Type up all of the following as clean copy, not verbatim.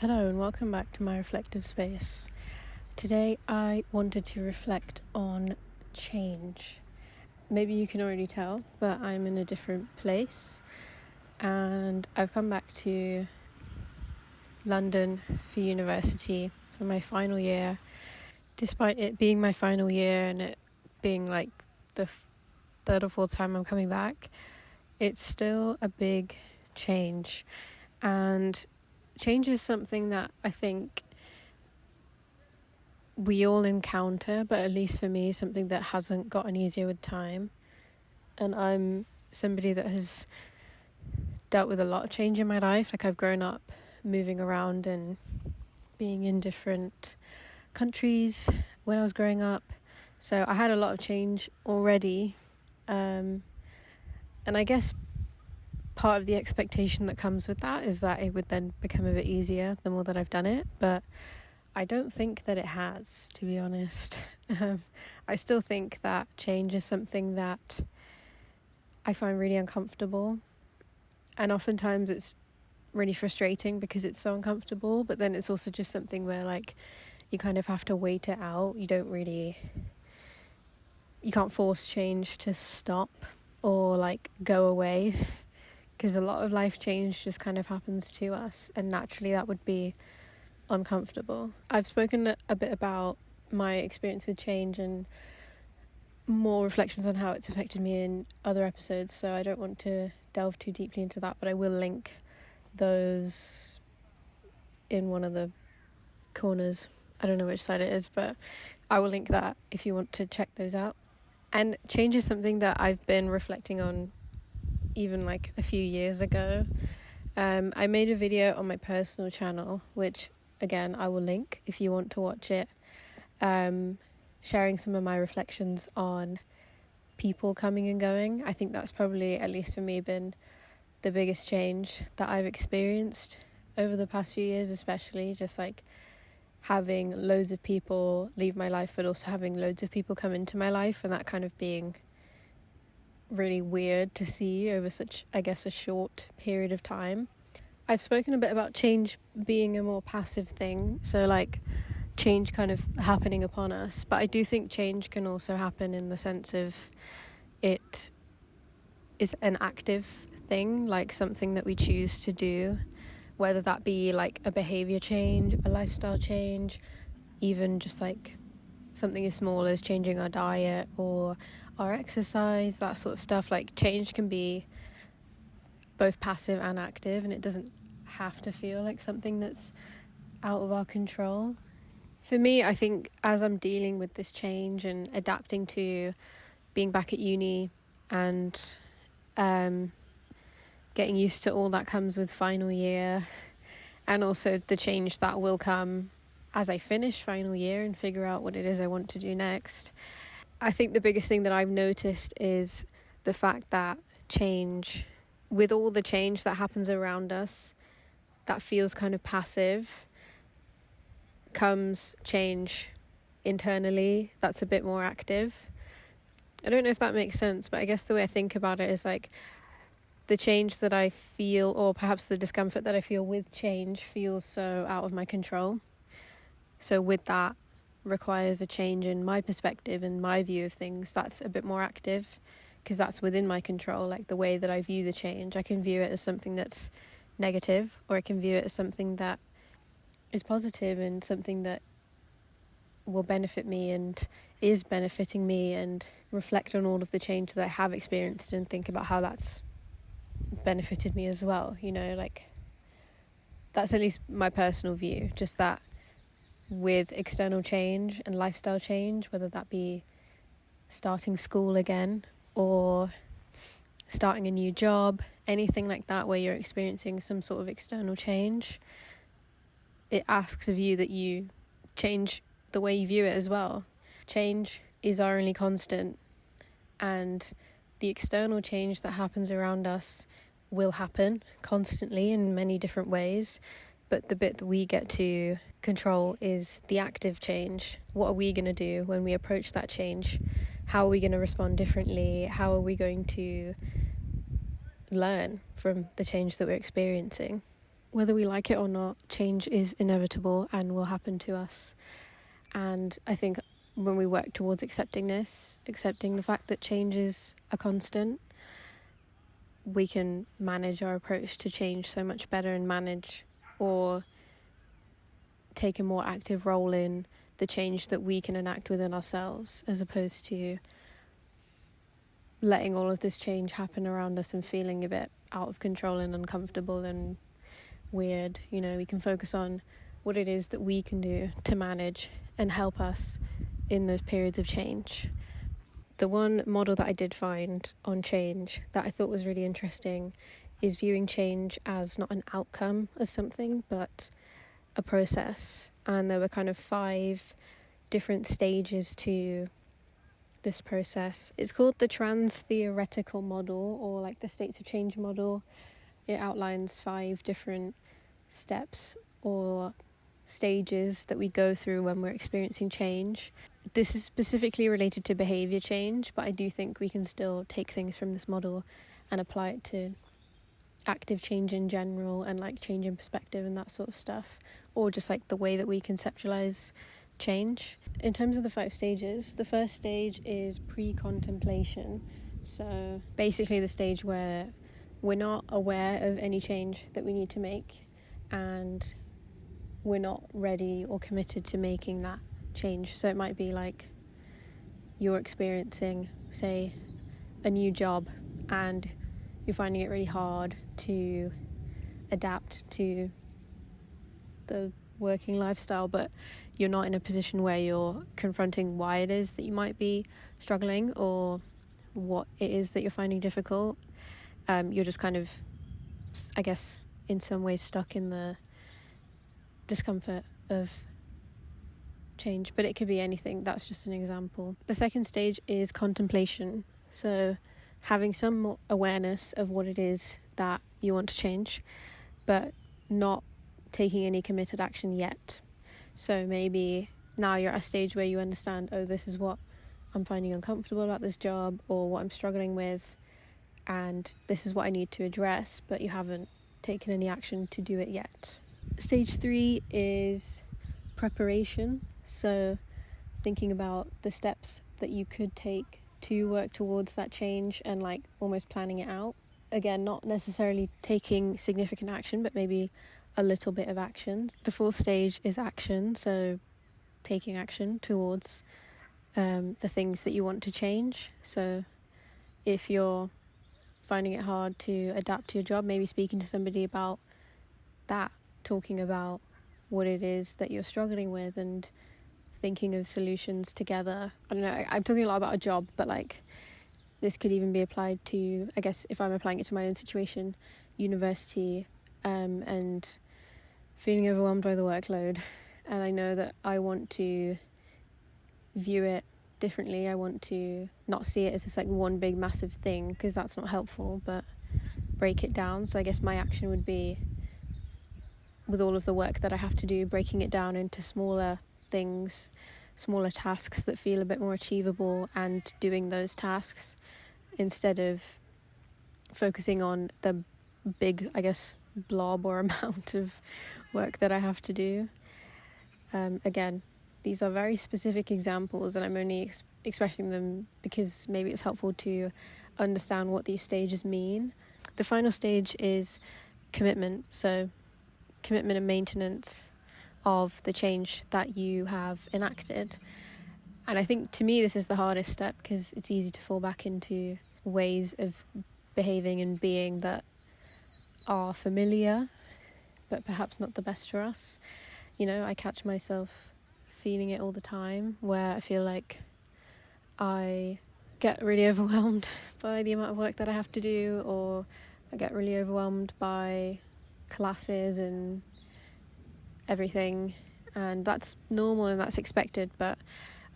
Hello and welcome back to my reflective space. Today I wanted to reflect on change. Maybe you can already tell, but I'm in a different place and I've come back to London for university for my final year. Despite it being my final year and it being like the third or fourth time I'm coming back, it's still a big change. And change is something that I think we all encounter, but at least for me, something that hasn't gotten easier with time. And I'm somebody that has dealt with a lot of change in my life. Like, I've grown up moving around and being in different countries when I was growing up. So I had a lot of change already. And I guess part of the expectation that comes with that is that it would then become a bit easier the more that I've done it, but I don't think that it has, to be honest. I still think that change is something that I find really uncomfortable, and oftentimes it's really frustrating because it's so uncomfortable, but then it's also just something where like you kind of have to wait it out. You can't force change to stop or like go away, because a lot of life change just kind of happens to us, and naturally that would be uncomfortable. I've spoken a bit about my experience with change and more reflections on how it's affected me in other episodes, so I don't want to delve too deeply into that, but I will link those in one of the corners. I don't know which side it is, but I will link that if you want to check those out. And change is something that I've been reflecting on even like a few years ago. I made a video on my personal channel, which again I will link if you want to watch it, sharing some of my reflections on people coming and going. I think that's probably, at least for me, been the biggest change that I've experienced over the past few years, especially just like having loads of people leave my life, but also having loads of people come into my life, and that kind of being really weird to see over such, I guess, a short period of time. I've spoken a bit about change being a more passive thing, so like change kind of happening upon us, but I do think change can also happen in the sense of it is an active thing, like something that we choose to do, whether that be like a behavior change, a lifestyle change, even just like something as small as changing our diet or our exercise, that sort of stuff. Like, change can be both passive and active, and it doesn't have to feel like something that's out of our control. For me, I think as I'm dealing with this change and adapting to being back at uni and getting used to all that comes with final year, and also the change that will come as I finish final year and figure out what it is I want to do next, I think the biggest thing that I've noticed is the fact that change, with all the change that happens around us that feels kind of passive, comes change internally that's a bit more active. I don't know if that makes sense, but I guess the way I think about it is like the change that I feel, or perhaps the discomfort that I feel with change, feels so out of my control. So with that requires a change in my perspective and my view of things that's a bit more active, because that's within my control. Like, the way that I view the change, I can view it as something that's negative, or I can view it as something that is positive and something that will benefit me and is benefiting me, and reflect on all of the change that I have experienced and think about how that's benefited me as well. You know, like, that's at least my personal view, just that with external change and lifestyle change, whether that be starting school again or starting a new job, anything like that where you're experiencing some sort of external change, it asks of you that you change the way you view it as well. Change is our only constant, and the external change that happens around us will happen constantly in many different ways, but the bit that we get to control is the active change. What are we going to do when we approach that change? How are we going to respond differently? How are we going to learn from the change that we're experiencing? whether we like it or not, change is inevitable and will happen to us. And I think when we work towards accepting the fact that change is a constant, we can manage our approach to change so much better and manage or take a more active role in the change that we can enact within ourselves, as opposed to letting all of this change happen around us and feeling a bit out of control and uncomfortable and weird. We can focus on what it is that we can do to manage and help us in those periods of change. The one model that I did find on change that I thought was really interesting is viewing change as not an outcome of something, but a process. And there were kind of 5 different stages to this process. It's called the trans-theoretical model, or like the states of change model. It outlines 5 different steps or stages that we go through when we're experiencing change. This is specifically related to behaviour change, but I do think we can still take things from this model and apply it to active change in general, and like change in perspective and that sort of stuff, or just like the way that we conceptualize change. In terms of the 5 stages, the first stage is pre-contemplation. So basically the stage where we're not aware of any change that we need to make, and we're not ready or committed to making that change. So it might be like you're experiencing, say, a new job, and you're finding it really hard to adapt to the working lifestyle, but you're not in a position where you're confronting why it is that you might be struggling or what it is that you're finding difficult. You're just kind of, I guess, in some ways stuck in the discomfort of change, but it could be anything. That's just an example. The second stage is contemplation. So having some awareness of what it is that you want to change, but not taking any committed action yet. So maybe now you're at a stage where you understand, oh, this is what I'm finding uncomfortable about this job, or what I'm struggling with, and this is what I need to address, but you haven't taken any action to do it yet. Stage 3 is preparation. So thinking about the steps that you could take to work towards that change and like almost planning it out. Again, not necessarily taking significant action, but maybe a little bit of action. The 4th stage is action. So taking action towards the things that you want to change. So if you're finding it hard to adapt to your job, maybe speaking to somebody about that, talking about what it is that you're struggling with and thinking of solutions together. I don't know, I'm talking a lot about a job, but like this could even be applied to, I guess if I'm applying it to my own situation, university, and feeling overwhelmed by the workload. And I know that I want to view it differently. I want to not see it as this like one big massive thing, because that's not helpful, but break it down. So I guess my action would be, with all of the work that I have to do, breaking it down into smaller things, smaller tasks that feel a bit more achievable, and doing those tasks instead of focusing on the big, I guess, blob or amount of work that I have to do. Again, these are very specific examples, and I'm only expressing them because maybe it's helpful to understand what these stages mean. The final stage is commitment. So commitment and maintenance of the change that you have enacted. And I think to me this is the hardest step, because it's easy to fall back into ways of behaving and being that are familiar but perhaps not the best for us. I catch myself feeling it all the time, where I feel like I get really overwhelmed by the amount of work that I have to do, or I get really overwhelmed by classes and everything, and that's normal and that's expected. But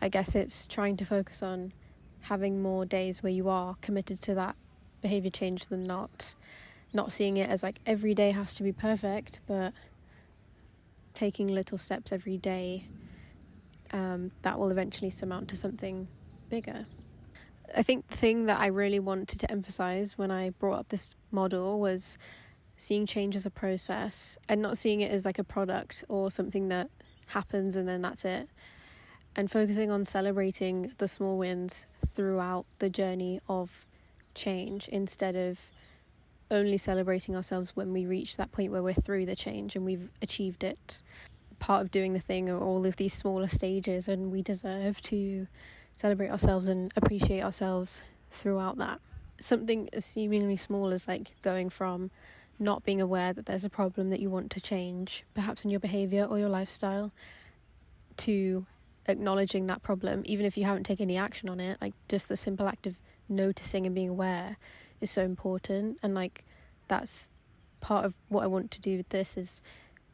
I guess it's trying to focus on having more days where you are committed to that behavior change than not seeing it as like every day has to be perfect, but taking little steps every day that will eventually surmount to something bigger. I think the thing that I really wanted to emphasize when I brought up this model was seeing change as a process and not seeing it as like a product or something that happens and then that's it, and focusing on celebrating the small wins throughout the journey of change instead of only celebrating ourselves when we reach that point where we're through the change and we've achieved it. Part of doing the thing are all of these smaller stages, and we deserve to celebrate ourselves and appreciate ourselves throughout that. Something as seemingly small as like going from not being aware that there's a problem that you want to change, perhaps in your behaviour or your lifestyle, to acknowledging that problem, even if you haven't taken any action on it. Like just the simple act of noticing and being aware is so important, and like that's part of what I want to do with this, is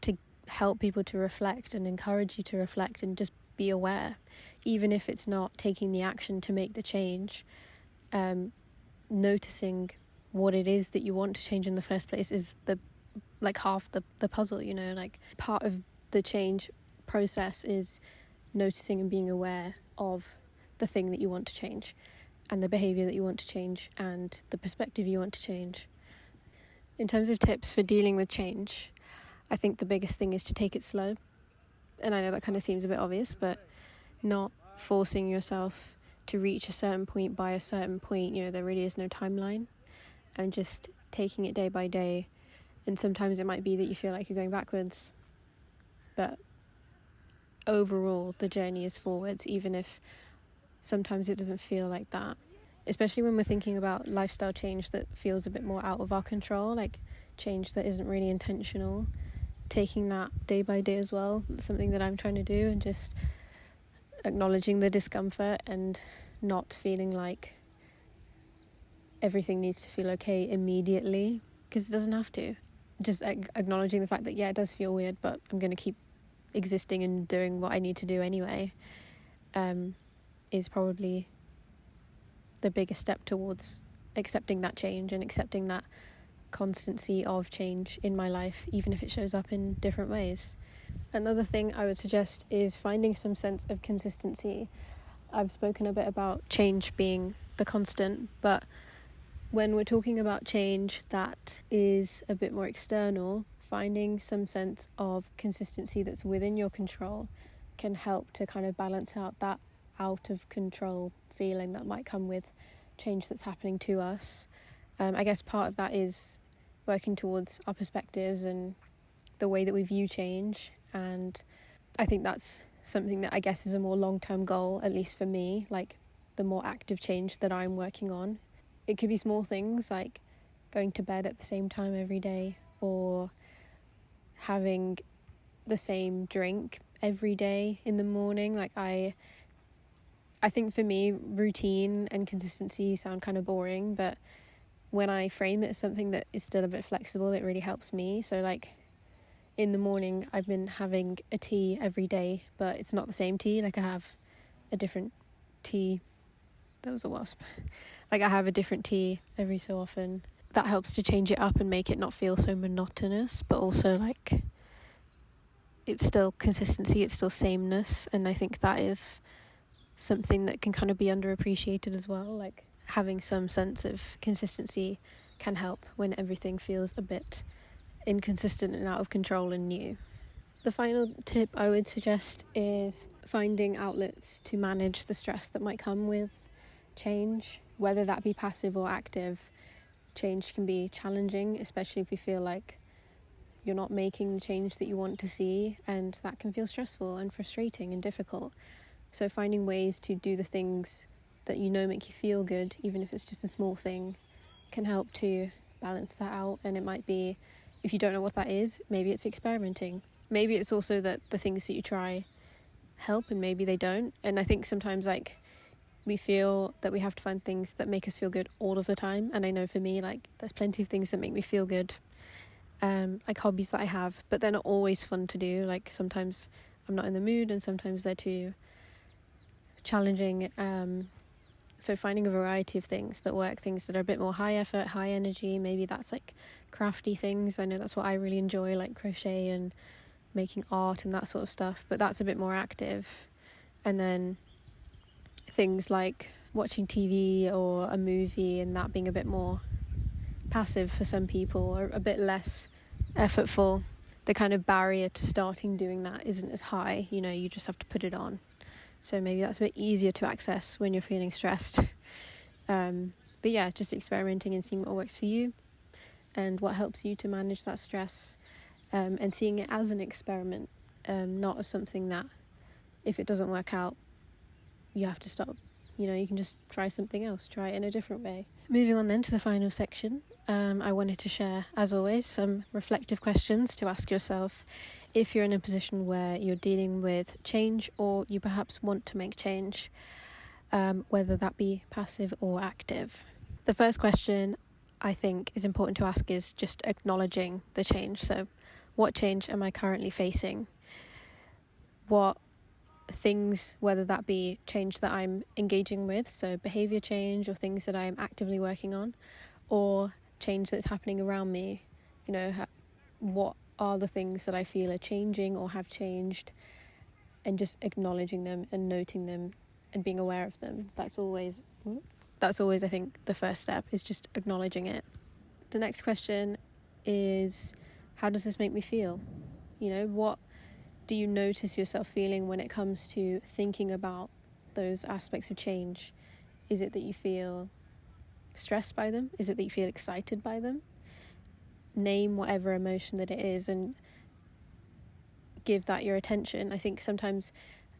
to help people to reflect and encourage you to reflect and just be aware, even if it's not taking the action to make the change. Noticing what it is that you want to change in the first place is the like half the puzzle, you know. Like part of the change process is noticing and being aware of the thing that you want to change and the behaviour that you want to change and the perspective you want to change. In terms of tips for dealing with change, I think the biggest thing is to take it slow. And I know that kind of seems a bit obvious, but not forcing yourself to reach a certain point by a certain point. You know, there really is no timeline, and just taking it day by day. And sometimes it might be that you feel like you're going backwards, but overall the journey is forwards, even if sometimes it doesn't feel like that. Especially when we're thinking about lifestyle change that feels a bit more out of our control, like change that isn't really intentional. Taking that day by day as well, that's something that I'm trying to do, and just acknowledging the discomfort and not feeling like everything needs to feel okay immediately, because it doesn't have to. Just acknowledging the fact that, yeah, it does feel weird, but I'm going to keep existing and doing what I need to do anyway, is probably the biggest step towards accepting that change and accepting that constancy of change in my life, even if it shows up in different ways. Another thing I would suggest is finding some sense of consistency. I've spoken a bit about change being the constant, but when we're talking about change that is a bit more external, finding some sense of consistency that's within your control can help to kind of balance out that out of control feeling that might come with change that's happening to us. I guess part of that is working towards our perspectives and the way that we view change, and I think that's something that I guess is a more long-term goal, at least for me, like the more active change that I'm working on. It could be small things like going to bed at the same time every day, or having the same drink every day in the morning. Like I think for me, routine and consistency sound kind of boring, but when I frame it as something that is still a bit flexible, it really helps me. So like in the morning, I've been having a tea every day, but it's not the same tea. Like I have a different tea. That was a wasp. Like I have a different tea every so often. That helps to change it up and make it not feel so monotonous, but also like it's still consistency, it's still sameness. And I think that is something that can kind of be underappreciated as well. Like having some sense of consistency can help when everything feels a bit inconsistent and out of control and new. The final tip I would suggest is finding outlets to manage the stress that might come with change, whether that be passive or active. Change can be challenging, especially if you feel like you're not making the change that you want to see, and that can feel stressful and frustrating and difficult. So finding ways to do the things that you know make you feel good, even if it's just a small thing, can help to balance that out. And it might be, if you don't know what that is, maybe it's experimenting. Maybe it's also that the things that you try help and maybe they don't. And I think sometimes like we feel that we have to find things that make us feel good all of the time. And I know for me, like there's plenty of things that make me feel good, like hobbies that I have, but they're not always fun to do. Like sometimes I'm not in the mood and sometimes they're too challenging. So finding a variety of things that work, things that are a bit more high effort, high energy. Maybe that's like crafty things. I know that's what I really enjoy, like crochet and making art and that sort of stuff, but that's a bit more active. And then things like watching TV or a movie, and that being a bit more passive for some people, or a bit less effortful. The kind of barrier to starting doing that isn't as high, you just have to put it on. So maybe that's a bit easier to access when you're feeling stressed. But yeah, just experimenting and seeing what works for you and what helps you to manage that stress, and seeing it as an experiment, not as something that if it doesn't work out, you have to stop. You can just try something else, try it in a different way. Moving on then to the final section, I wanted to share, as always, some reflective questions to ask yourself if you're in a position where you're dealing with change or you perhaps want to make change, whether that be passive or active. The first question I think is important to ask is just acknowledging the change. So what change am I currently facing? What things, whether that be change that I'm engaging with, so behaviour change or things that I'm actively working on, or change that's happening around me, what are the things that I feel are changing or have changed, and just acknowledging them and noting them and being aware of them. That's always I think the first step, is just acknowledging it. The next question is, how does this make me feel? What do you notice yourself feeling when it comes to thinking about those aspects of change? Is it that you feel stressed by them? Is it that you feel excited by them? Name whatever emotion that it is and give that your attention. I think sometimes,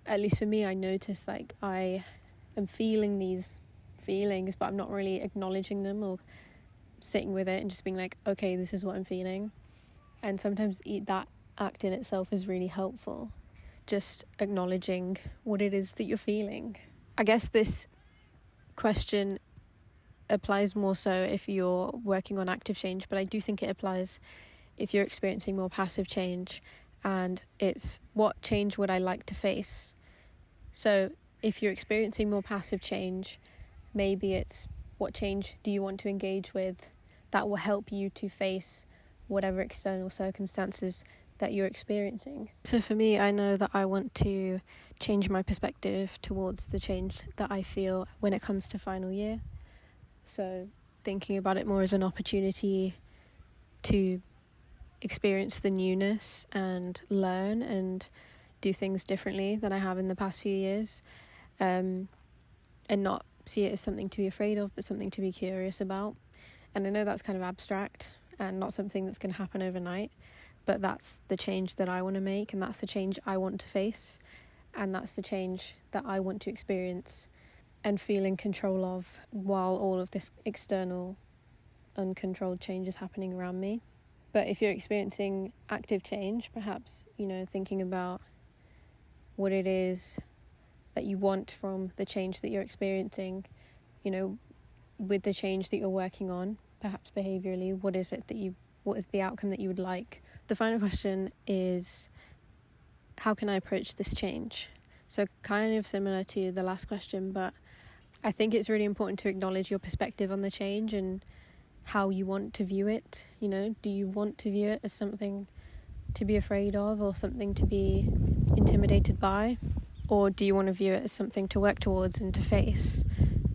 at least for me, I notice like I am feeling these feelings, but I'm not really acknowledging them or sitting with it and just being like, okay, this is what I'm feeling. And sometimes that act in itself is really helpful, just acknowledging what it is that you're feeling. I guess this question applies more so if you're working on active change, but I do think it applies if you're experiencing more passive change, and it's what change would I like to face. So if you're experiencing more passive change, maybe it's what change do you want to engage with that will help you to face whatever external circumstances that you're experiencing. So for me, I know that I want to change my perspective towards the change that I feel when it comes to final year. So thinking about it more as an opportunity to experience the newness and learn and do things differently than I have in the past few years, and not see it as something to be afraid of, but something to be curious about. And I know that's kind of abstract and not something that's going to happen overnight, but that's the change that I want to make, and that's the change I want to face, and that's the change that I want to experience and feel in control of while all of this external uncontrolled change is happening around me. But if you're experiencing active change, perhaps, thinking about what it is that you want from the change that you're experiencing, with the change that you're working on, perhaps behaviourally, what is the outcome that you would like? The final question is, how can I approach this change? So kind of similar to the last question, but I think it's really important to acknowledge your perspective on the change and how you want to view it. Do you want to view it as something to be afraid of or something to be intimidated by? Or do you want to view it as something to work towards and to face?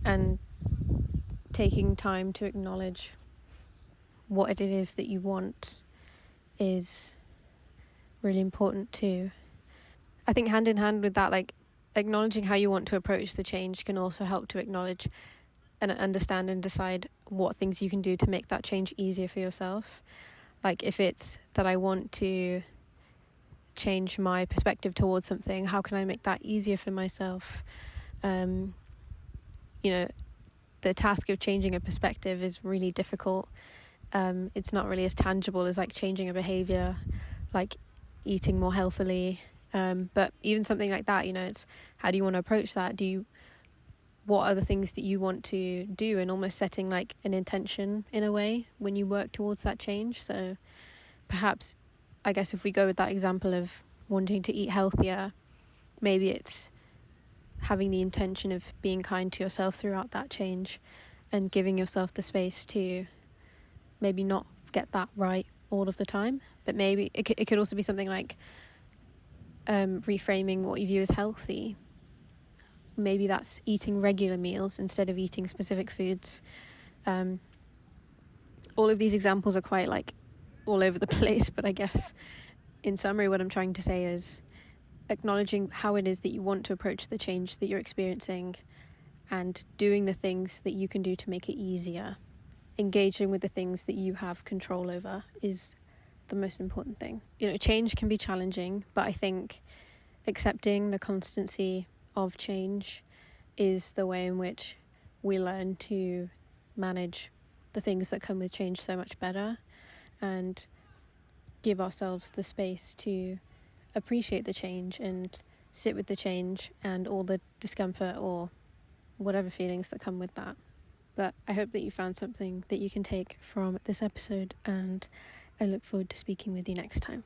And taking time to acknowledge what it is that you want is really important too. I think hand in hand with that, like acknowledging how you want to approach the change can also help to acknowledge and understand and decide what things you can do to make that change easier for yourself. Like if it's that I want to change my perspective towards something, how can I make that easier for myself? The task of changing a perspective is really difficult. It's not really as tangible as like changing a behavior, like eating more healthily. But even something like that, it's how do you want to approach that? What are the things that you want to do, and almost setting like an intention in a way when you work towards that change. So perhaps, I guess if we go with that example of wanting to eat healthier, maybe it's having the intention of being kind to yourself throughout that change and giving yourself the space to maybe not get that right all of the time, but maybe it could also be something like reframing what you view as healthy. Maybe that's eating regular meals instead of eating specific foods, all of these examples are quite like all over the place, but I guess in summary what I'm trying to say is acknowledging how it is that you want to approach the change that you're experiencing and doing the things that you can do to make it easier. Engaging with the things that you have control over is the most important thing. Change can be challenging, but I think accepting the constancy of change is the way in which we learn to manage the things that come with change so much better and give ourselves the space to appreciate the change and sit with the change and all the discomfort or whatever feelings that come with that. But I hope that you found something that you can take from this episode, and I look forward to speaking with you next time.